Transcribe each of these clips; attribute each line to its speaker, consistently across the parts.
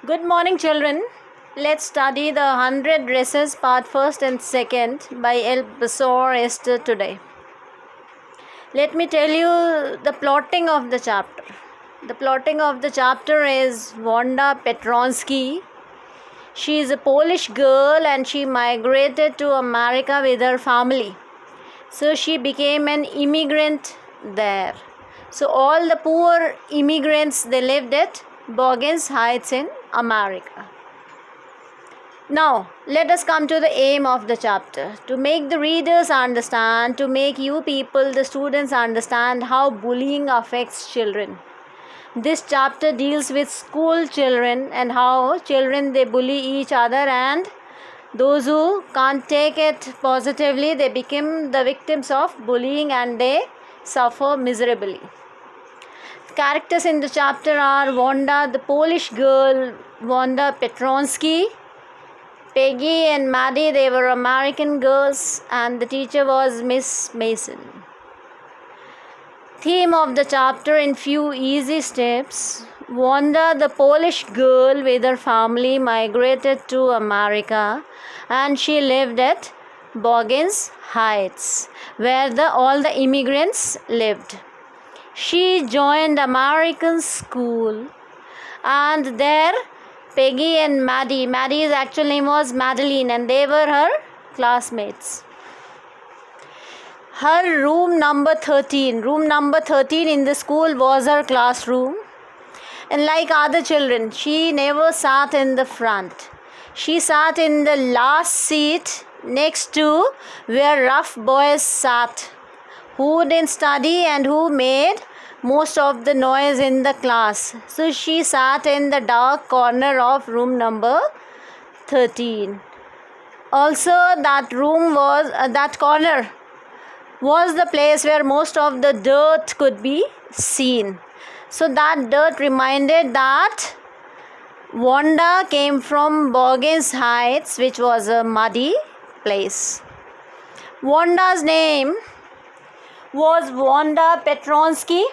Speaker 1: Good morning, children. Let's study the 100 Dresses part 1st and 2nd by El Besor Esther today. Let me tell you the plotting of the chapter. The plotting of the chapter is Wanda Petronsky. She is a Polish girl and she migrated to America with her family. So she became an immigrant there. So all the poor immigrants, they lived at Boggins Heights in America. Now, let us come to the aim of the chapter. To make the readers understand, to make you people, the students, understand how bullying affects children. This chapter deals with school children and how children, they bully each other, and those who can't take it positively, they become the victims of bullying and they suffer miserably. Characters in the chapter are Wanda, the Polish girl, Wanda Petronsky, Peggy and Maddie, they were American girls, and the teacher was Miss Mason. Theme of the chapter in few easy steps. Wanda, the Polish girl with her family, migrated to America and she lived at Boggins Heights, where all the immigrants lived. She joined American school, and there Peggy and Maddie's actual name was Madeline, and they were her classmates. Her room number 13 in the school was her classroom. And like other children, she never sat in the front. She sat in the last seat next to where rough boys sat, who didn't study and who made most of the noise in the class. So she sat in the dark corner of room number 13. Also, that corner was the place where most of the dirt could be seen. So that dirt reminded that Wanda came from Boggins Heights, which was a muddy place. Wanda's name was Wanda Petronsky,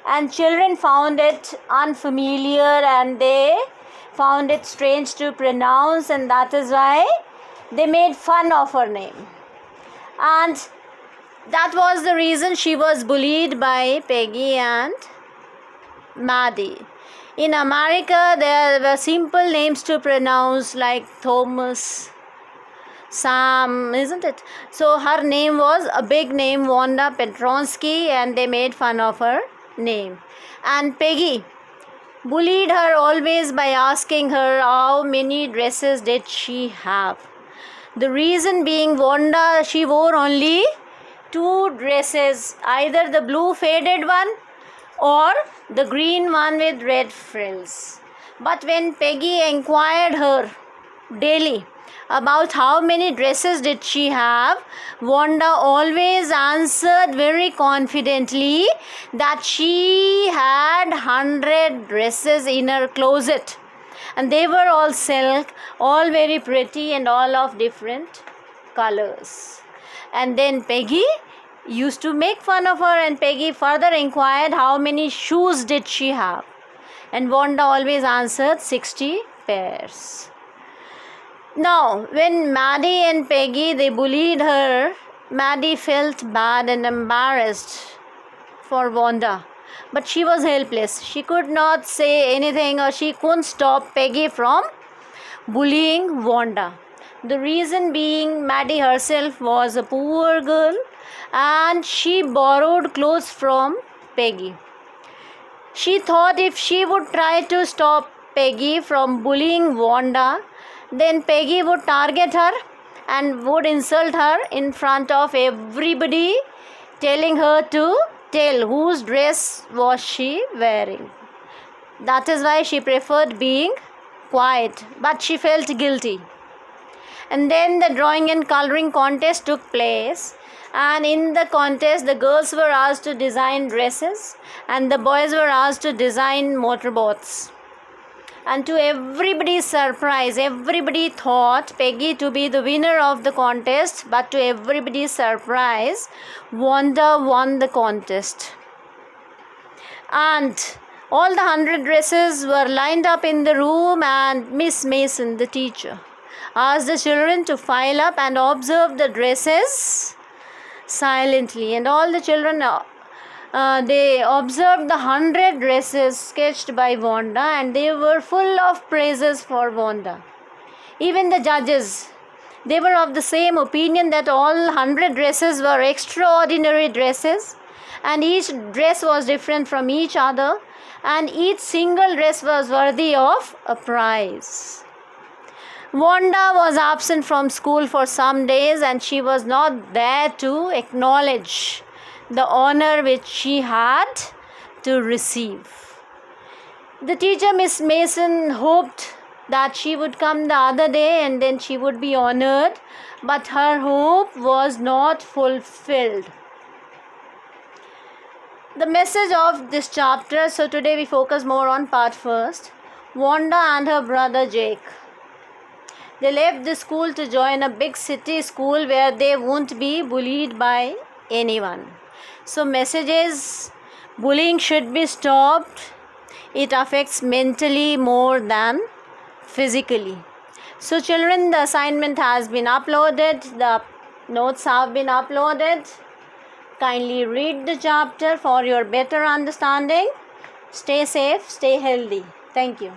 Speaker 1: and children found it unfamiliar and they found it strange to pronounce, and that is why they made fun of her name. And that was the reason she was bullied by Peggy and Maddie. In America, there were simple names to pronounce like Thomas, Sam, isn't it? So her name was a big name, Wanda Petronsky, and they made fun of her name. And Peggy bullied her always by asking her how many dresses did she have. The reason being, Wanda, she wore only 2 dresses, either the blue faded one or the green one with red frills. But when Peggy inquired her daily about how many dresses did she have, Wanda always answered very confidently that she had 100 dresses in her closet, and they were all silk, all very pretty and all of different colors. And then Peggy used to make fun of her, and Peggy further inquired how many shoes did she have, and Wanda always answered 60 pairs. Now, when Maddie and Peggy, they bullied her, Maddie felt bad and embarrassed for Wanda, but she was helpless. She could not say anything, or she couldn't stop Peggy from bullying Wanda. The reason being, Maddie herself was a poor girl and she borrowed clothes from Peggy. She thought if she would try to stop Peggy from bullying Wanda, then Peggy would target her and would insult her in front of everybody, telling her to tell whose dress was she wearing. That is why she preferred being quiet, but she felt guilty. And then the drawing and coloring contest took place, and in the contest the girls were asked to design dresses and the boys were asked to design motorboats. And to everybody's surprise, everybody thought Peggy to be the winner of the contest, but to everybody's surprise, Wanda won the contest. And All the 100 dresses were lined up in the room, and Miss Mason, the teacher, asked the children to file up and observe the dresses silently. And all the children they observed the 100 dresses sketched by Wanda, and they were full of praises for Wanda. Even the judges, they were of the same opinion that all 100 dresses were extraordinary dresses, and each dress was different from each other, and each single dress was worthy of a prize. Wanda was absent from school for some days, and she was not there to acknowledge the honor which she had to receive. The teacher, Miss Mason, hoped that she would come the other day and then she would be honored, but her hope was not fulfilled. The message of this chapter, so today we focus more on part first. Wanda and her brother Jake. They left the school to join a big city school where they won't be bullied by anyone. So message is, bullying should be stopped. It affects mentally more than physically. So children, the assignment has been uploaded. The notes have been uploaded. Kindly read the chapter for your better understanding. Stay safe, stay healthy. Thank you.